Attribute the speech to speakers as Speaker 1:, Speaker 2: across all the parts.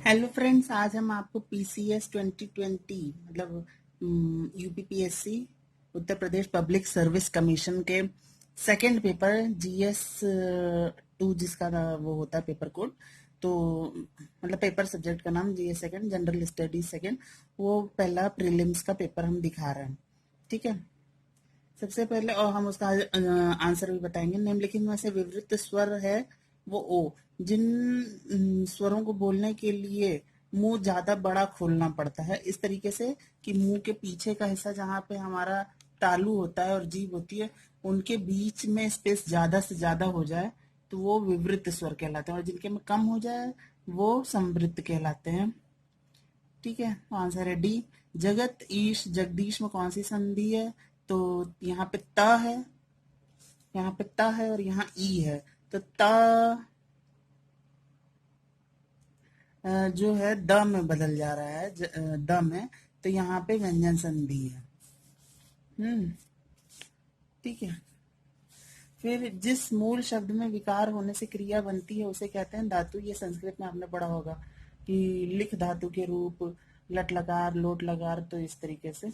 Speaker 1: Hello friends, आज हम आपको पीसीएस 2020 मतलब UPPSC Uttar Pradesh public service commission के सेकंड पेपर जीएस 2 जिसका वो होता है पेपर कोड। तो मतलब पेपर सब्जेक्ट का नाम GS second, general studies second, वो पहला प्रीलिम्स का पेपर हम दिखा रहे हैं। ठीक है। सबसे पहले और हम उसका आंसर भी बताएंगे। निम्नलिखित में से विवृत स्वर है वो ओ। जिन स्वरों को बोलने के लिए मुंह ज्यादा बड़ा खोलना पड़ता है, इस तरीके से कि मुंह के पीछे का हिस्सा जहाँ पे हमारा तालू होता है और जीभ होती है, उनके बीच में स्पेस ज्यादा से ज्यादा हो जाए तो वो विवृत स्वर कहलाते हैं, और जिनके में कम हो जाए वो संवृत कहलाते हैं। ठीक है, तो आंसर है डी। जगत ईश जगदीश में कौन सी संधि है? तो यहाँ पे त है, यहाँ पे त है और यहाँ ई है। तो त जो है द में बदल जा रहा है, द में। तो यहाँ पे व्यंजन संधि है। हम्म। ठीक है। फिर जिस मूल शब्द में विकार होने से क्रिया बनती है उसे कहते हैं धातु। ये संस्कृत में आपने पढ़ा होगा कि लिख धातु के रूप, लट लकार, लोट लकार। तो इस तरीके से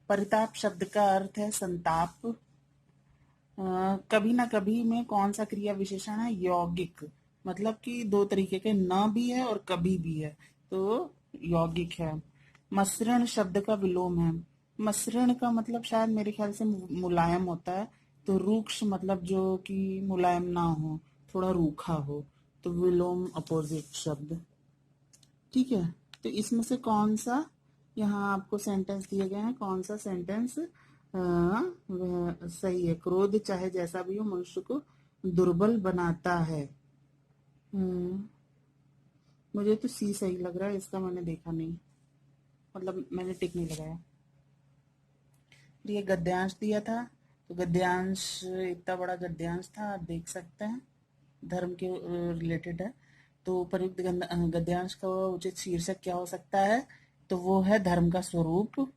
Speaker 1: परिताप शब्द का अर्थ है संताप। कभी ना कभी में कौन सा क्रिया विशेषण है? यौगिक। मतलब कि दो तरीके के, न भी है और कभी भी है, तो यौगिक है। मसृण शब्द का विलोम है। मसृण का मतलब शायद मेरे ख्याल से मुलायम होता है। तो रूक्ष मतलब जो कि मुलायम ना हो, थोड़ा रूखा हो। तो विलोम अपोजिट शब्द। ठीक है। तो इसमें से कौन सा, यहाँ आपको सेंटेंस दिए गए हैं, कौन सा सेंटेंस वह सही है? क्रोध चाहे जैसा भी हो मनुष्य को दुर्बल बनाता है। हम्म, मुझे तो सी सही लग रहा है, इसका मैंने देखा नहीं, मतलब मैंने टिक नहीं लगाया। ये गद्यांश दिया था, तो गद्यांश इतना बड़ा गद्यांश था, आप देख सकते हैं, धर्म के रिलेटेड है। तो उपयुक्त गद्यांश का उचित शीर्षक क्या हो सकता है? तो वो है धर्म का स्वरूप।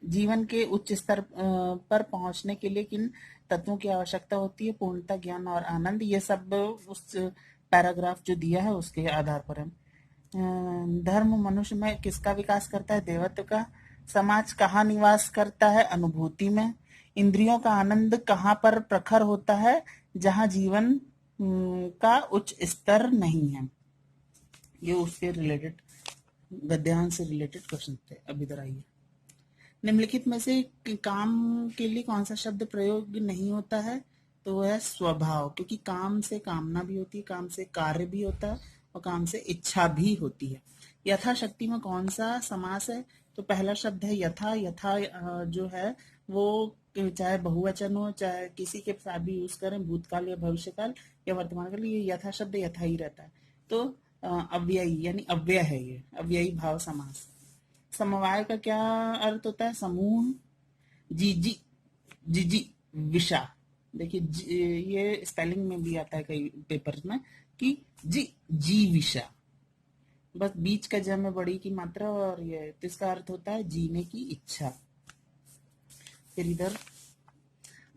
Speaker 1: जीवन के उच्च स्तर पर पहुंचने के लिए किन तत्वों की आवश्यकता होती है? पूर्णता, ज्ञान और आनंद। ये सब उस पैराग्राफ जो दिया है उसके आधार पर है। धर्म मनुष्य में किसका विकास करता है? देवत्व का। समाज कहाँ निवास करता है? अनुभूति में। इंद्रियों का आनंद कहाँ पर प्रखर होता है? जहाँ जीवन का उच्च स्तर नहीं है। ये उसके रिलेटेड, गद्यांश से रिलेटेड क्वेश्चन थे। अब इधर आइए। निम्नलिखित में से काम के लिए कौन सा शब्द प्रयोग नहीं होता है? तो वह है स्वभाव, क्योंकि काम से कामना भी होती है, काम से कार्य भी होता है और काम से इच्छा भी होती है। यथाशक्ति में कौन सा समास है? तो पहला शब्द है यथा। यथा जो है वो चाहे बहुवचन हो, चाहे किसी के साथ भी यूज करें, भूतकाल या भविष्यकाल या वर्तमान काल, ये यथा शब्द यथा ही रहता है। तो अव्ययी यानी अव्यय है, ये अव्ययी भाव समास। समवाय का क्या अर्थ होता है? समूह। जीजी, जिजी, विषा। देखिए ये स्पेलिंग में भी आता है कई पेपर्स में कि जी, जी विषा। बस बीच का ज में बड़ी की मात्रा, और ये तो इसका अर्थ होता है जीने की इच्छा। फिर इधर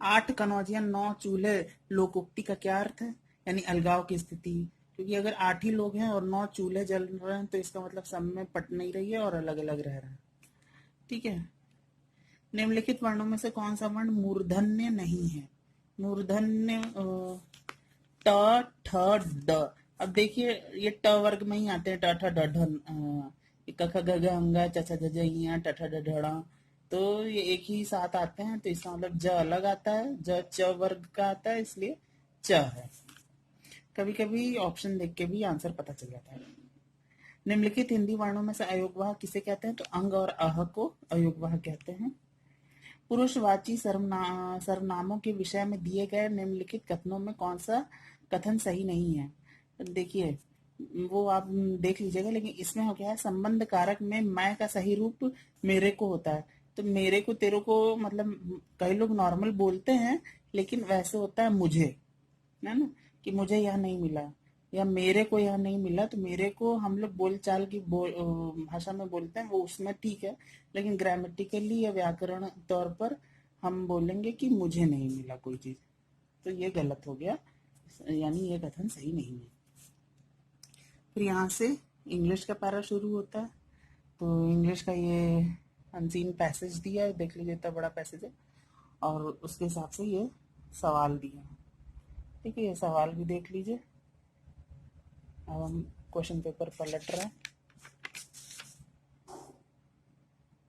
Speaker 1: 8 कनौजिया 9 चूल्हे लोकोक्ति का क्या अर्थ है? यानी अलगाव की स्थिति। क्योंकि अगर 8 ही लोग हैं और 9 चूल्हे जल रहे हैं तो इसका मतलब सब में पट नहीं रही है और अलग अलग रह रहे हैं। ठीक है। निम्नलिखित वर्णों में से कौन सा वर्ण मूर्धन्य नहीं है? मूर्धन्य ट, ठ, ड। अब देखिए ये ट वर्ग में ही आते हैं, ट ठ ड ढ क ख ग घ अंगा च छ ज झ इया ट ठ ड ढ ड़। तो ये एक ही साथ आते हैं, तो इसका मतलब ज अलग आता है, ज च वर्ग का आता है, इसलिए च है। कभी कभी ऑप्शन देख के भी आंसर पता चल जाता है। निम्नलिखित हिंदी वर्णों में से अयोगवाह किसे कहते हैं? तो अंग और अह को अयोगवाह कहते हैं। पुरुषवाची सर्वनामों के विषय में दिए गए निम्नलिखित कथनों में कौन सा कथन सही नहीं है? देखिए वो आप देख लीजिएगा, लेकिन इसमें हो गया है संबंध कारक में मैं का सही रूप मेरे को होता है। तो मेरे को तेरे को मतलब कई लोग नॉर्मल बोलते हैं, लेकिन वैसे होता है मुझे, है ना, कि मुझे यह नहीं मिला या मेरे को यह नहीं मिला। तो मेरे को हम लोग बोलचाल की भाषा में बोलते हैं, वो उसमें ठीक है, लेकिन ग्रामेटिकली या व्याकरण तौर पर हम बोलेंगे कि मुझे नहीं मिला कोई चीज। तो ये गलत हो गया, यानी ये कथन सही नहीं है। फिर यहाँ से इंग्लिश का पैरा शुरू होता है। तो इंग्लिश का ये अनसीन पैसेज दिया है, देख लीजिए इतना बड़ा पैसेज है, और उसके हिसाब से ये सवाल दिया है। ठीक है, ये सवाल भी देख लीजिए। अब हम क्वेश्चन पेपर पलट रहे हैं।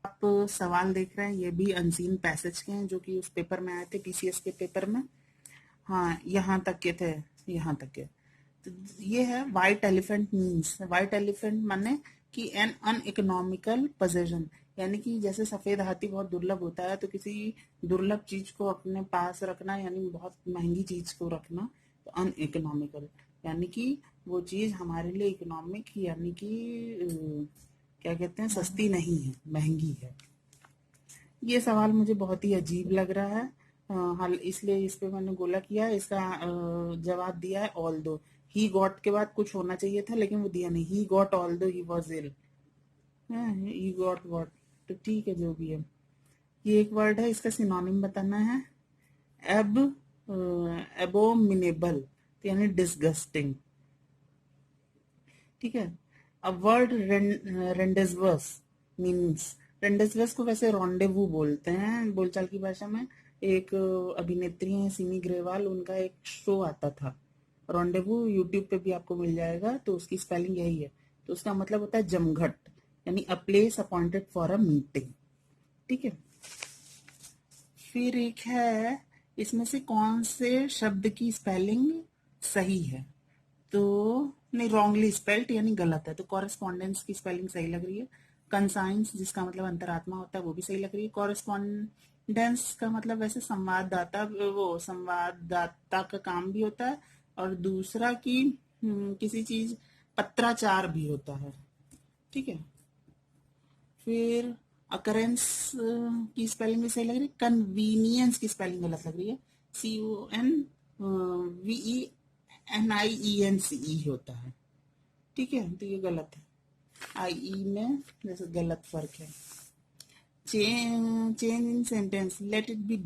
Speaker 1: आप सवाल देख रहे हैं, ये भी अनसीन पैसेज के हैं जो कि उस पेपर में आए थे, पीसीएस के पेपर में। हाँ, यहाँ तक के थे, यहाँ तक के। तो ये है white elephant means. White elephant माने कि एन अनइकोनॉमिकल पोजेशन, यानी कि जैसे सफेद हाथी बहुत दुर्लभ होता है, तो किसी दुर्लभ चीज को अपने पास रखना यानी बहुत महंगी चीज को रखना, तो अनइकोनॉमिकल यानी कि वो चीज हमारे लिए इकोनॉमिक यानी कि क्या कहते हैं, सस्ती नहीं है, महंगी है। ये सवाल मुझे बहुत ही अजीब लग रहा है, हाल इसलिए इस पे मैंने गोला किया। इसका जवाब दिया है ऑल दो। ही गॉट के बाद कुछ होना चाहिए था, लेकिन वो दिया नहीं। ही got all though he was ill, he got what, तो ठीक है जो भी है। ये एक वर्ड है, इसका सिनोनिम बताना है। एब एबोमिनेबल यानी डिसगस्टिंग। ठीक है। अब वर्ड रेंडेजवस मीन्स, रेंडेजवस को वैसे रॉन्डेवू बोलते हैं बोलचाल की भाषा में। एक अभिनेत्री हैं सिमी ग्रेवाल, उनका एक शो आता था रॉन्डेवू, यूट्यूब पे भी आपको मिल जाएगा, तो उसकी स्पेलिंग यही है। तो उसका मतलब होता है जमघट, यानी a place appointed for a meeting. ठीक है। फिर एक है, इसमें से कौन से शब्द की स्पेलिंग सही है? तो नहीं, रॉन्गली स्पेल्ड यानी गलत है, तो कॉरेस्पॉन्डेंस की स्पेलिंग सही लग रही है। कंसाइंस जिसका मतलब अंतरात्मा होता है वो भी सही लग रही है। कॉरेस्पॉन्डेंस का मतलब वैसे संवाददाता, वो संवाददाता का काम भी होता है, और दूसरा कि किसी चीज पत्राचार भी होता है। ठीक है। फिर अकरेंस की स्पेलिंग भी सही लग रही है। कन्वीनियंस की स्पेलिंग गलत लग रही है, CONVENIENCE होता है। ठीक है, तो ये गलत है। IE में जैसे गलत फर्क है। Change in sentence, let it be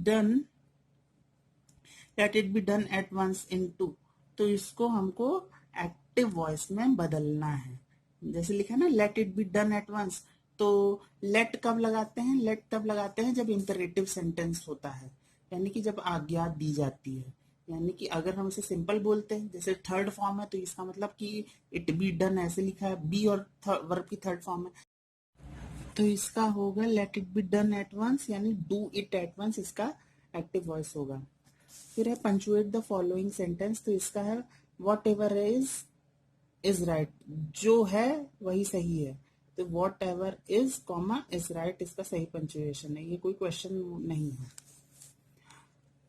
Speaker 1: done at once into, तो इसको हमको एक्टिव वॉइस में बदलना है। जैसे लिखा है ना, let it be done at once, तो लेट कब लगाते हैं? लेट तब लगाते हैं जब इंपेरेटिव सेंटेंस होता है, यानी कि जब आज्ञा दी जाती है। यानी कि अगर हम इसे सिंपल बोलते हैं, जैसे थर्ड फॉर्म है, तो इसका मतलब कि इट बी डन ऐसे लिखा है, बी और वर्ब की थर्ड फॉर्म है, तो इसका होगा let it be done at once, यानी डू इट एट वंस, इसका एक्टिव वॉइस होगा। फिर है पंचुएट द फॉलोइंग सेंटेंस, तो इसका है वॉट एवर इज राइट, जो है वही सही है, तो what ever is comma is right, इसका सही पंचुएशन है, ये कोई क्वेश्चन नहीं है।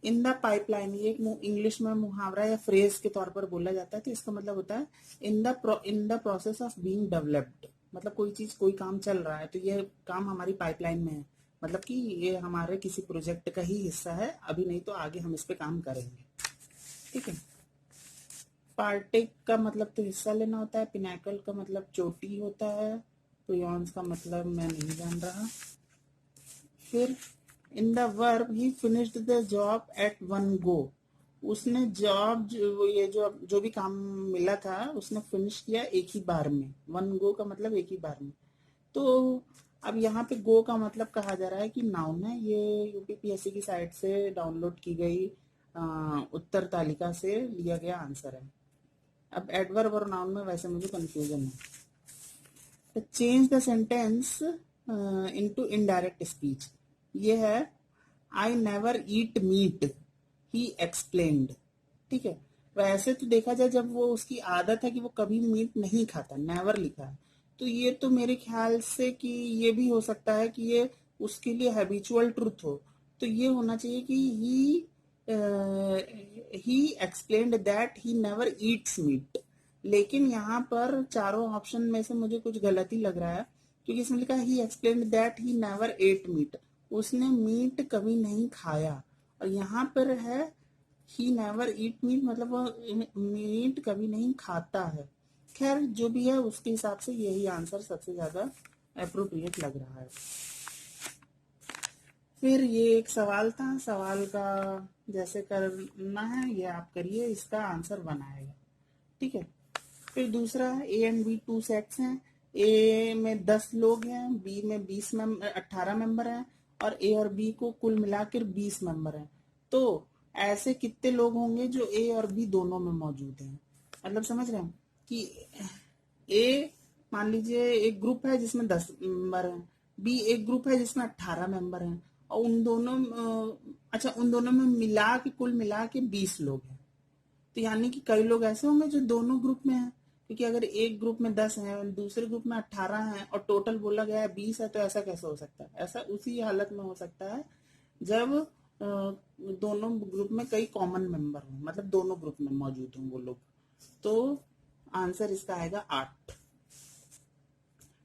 Speaker 1: इन द पाइपलाइन, ये एक इंग्लिश में मुहावरा या फ्रेज के तौर पर बोला जाता है, तो इसका मतलब होता है in the process of being developed, मतलब कोई चीज, कोई काम चल रहा है, तो ये काम हमारी पाइपलाइन में है, मतलब कि ये हमारे किसी प्रोजेक्ट का ही हिस्सा है, अभी नहीं तो आगे हम इस पे काम करेंगे। ठीक है। पार्टेक का मतलब तो हिस्सा लेना होता है, पिनाकल का मतलब चोटी होता है, प्रियॉन्स का मतलब मैं नहीं जान रहा। फिर in the verb he finished the job eight one go, उसने जॉब ये जो भी काम मिला था उसने फिनिश किया एक ही बार में। वन गो का मतलब एक ही बार में। तो अब यहाँ पे गो का मतलब कहा जा रहा है कि नाउन है, ये यूपीपीएससी की साइट से डाउनलोड की गई उत्तर तालिका से लिया गया आंसर है। अब एडवर्ब और नाउन में वैसे मुझे कंफ्यूजन है। तो change the sentence into indirect speech, ये है I never eat meat, he explained. ठीक है। वैसे तो देखा जाए, जब वो उसकी आदत है कि वो कभी मीट नहीं खाता, नेवर लिखा है, तो ये तो मेरे ख्याल से कि ये भी हो सकता है कि ये उसके लिए हैबिचुअल ट्रुथ हो, तो ये होना चाहिए कि he explained that he never eats meat. लेकिन यहाँ पर चारों ऑप्शन में से मुझे कुछ गलत ही लग रहा है, क्योंकि इसमें लिखा he explained that he never ate meat, उसने मीट कभी नहीं खाया, और यहाँ पर है ही नेवर ईट मीट, मतलब वो मीट कभी नहीं खाता है। खैर जो भी है उसके हिसाब से यही आंसर सबसे ज्यादा अप्रोप्रिएट लग रहा है। फिर ये एक सवाल था, सवाल का जैसे करना है ये आप करिए, इसका आंसर बनाएगा। ठीक है। फिर दूसरा A and B two sets हैं, ए में 10 लोग हैं, बी में 18 मेंबर हैं, और ए और बी को कुल मिलाकर 20 मेंबर हैं। तो ऐसे कितने लोग होंगे जो ए और बी दोनों में मौजूद हैं? मतलब समझ रहे हैं कि ए, मान लीजिए एक ग्रुप है जिसमें 10 मेंबर हैं, बी एक ग्रुप है जिसमें 18 मेंबर हैं, और उन दोनों अच्छा उन दोनों में मिला के कुल मिला के 20 लोग हैं। तो यानी कि कई लोग ऐसे होंगे जो दोनों ग्रुप में हैं, क्योंकि अगर एक ग्रुप में 10 है दूसरे ग्रुप में 18 है और टोटल बोला गया है 20 है, तो ऐसा कैसे हो सकता है? ऐसा उसी हालत में हो सकता है जब दोनों ग्रुप में कई कॉमन मेंबर हो, मतलब दोनों ग्रुप में मौजूद हों वो लोग। तो आंसर इसका आएगा 8।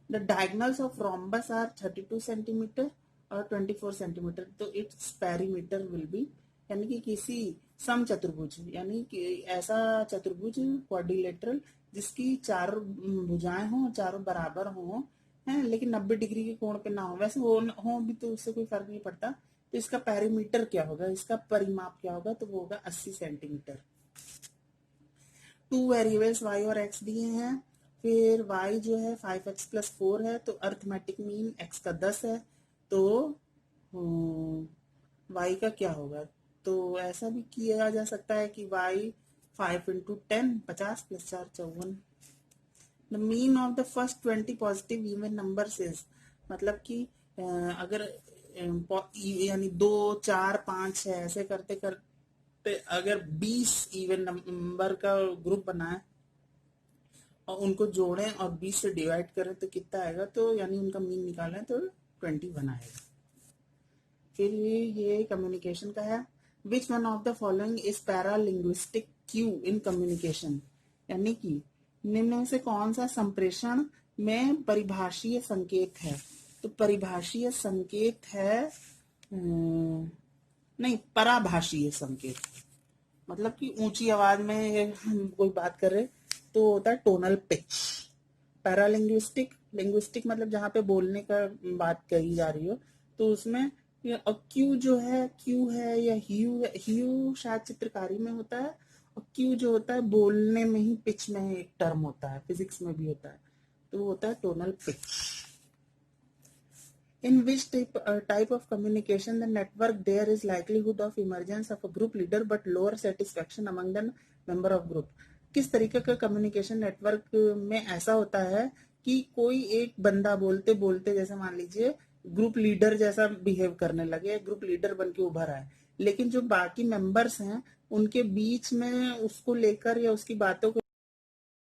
Speaker 1: The diagonals of rhombus are 32 centimetre और 24 सेंटीमीटर, तो इट्स पेरीमीटर विल बी, यानी कि किसी सम चतुर्भुज, यानी कि ऐसा चतुर्भुज क्वाड्रिलेटरल जिसकी चारों भुजाएं हों, चारों बराबर हों, हैं, लेकिन 90 डिग्री के कोण पे ना हो। वैसे हो भी तो उससे कोई फर्क नहीं पड़ता। तो इसका पेरीमीटर क्या होगा, इसका परिमाप क्या होगा? तो वो होगा 80 सेंटीमीटर। 2 वेरिएबल्स y और x दिए हैं, फिर y जो है 5x+4 है, तो अर्थमेटिक मीन x का 10 है, तो y का क्या होगा? तो ऐसा भी किया जा सकता है कि y 5 × 10 50 + 4 54। The mean of the first 20 positive even numbers is, मतलब कि अगर यानी 2 4 5 है ऐसे करते करते अगर 20 इवन नंबर का ग्रुप बनाए और उनको जोड़ें और 20 से डिवाइड करें तो कितना आएगा? तो यानी उनका मीन निकालें तो 21 आएगा। फिर ये कम्युनिकेशन का है। Which one of the following is paralinguistic Q in communication, यानी कि निम्न में से कौन सा संप्रेषण में परिभाषीय संकेत है? तो परिभाषीय संकेत है नहीं, पराभाषीय संकेत, मतलब कि ऊंची आवाज में हम कोई बात कर रहे तो होता है टोनल पिच। पैरालिंग्विस्टिक, लिंग्विस्टिक मतलब जहाँ पे बोलने का बात कही जा रही हो, तो उसमें क्यू जो है, क्यू है या ह्यू, ह्यू शायद चित्रकारी में होता है, और क्यू जो होता है बोलने में ही पिच में एक टर्म होता है, फिजिक्स में भी होता है, तो वो होता है tonal pitch. In which type of communication the network there is likelihood of emergence of a group leader but lower satisfaction among the member of group? किस तरीके का कम्युनिकेशन नेटवर्क में ऐसा होता है कि कोई एक बंदा बोलते बोलते जैसे मान लीजिए ग्रुप लीडर जैसा बिहेव करने लगे, ग्रुप लीडर बन के उभर आए, लेकिन जो बाकी मेंबर्स हैं उनके बीच में उसको लेकर या उसकी बातों को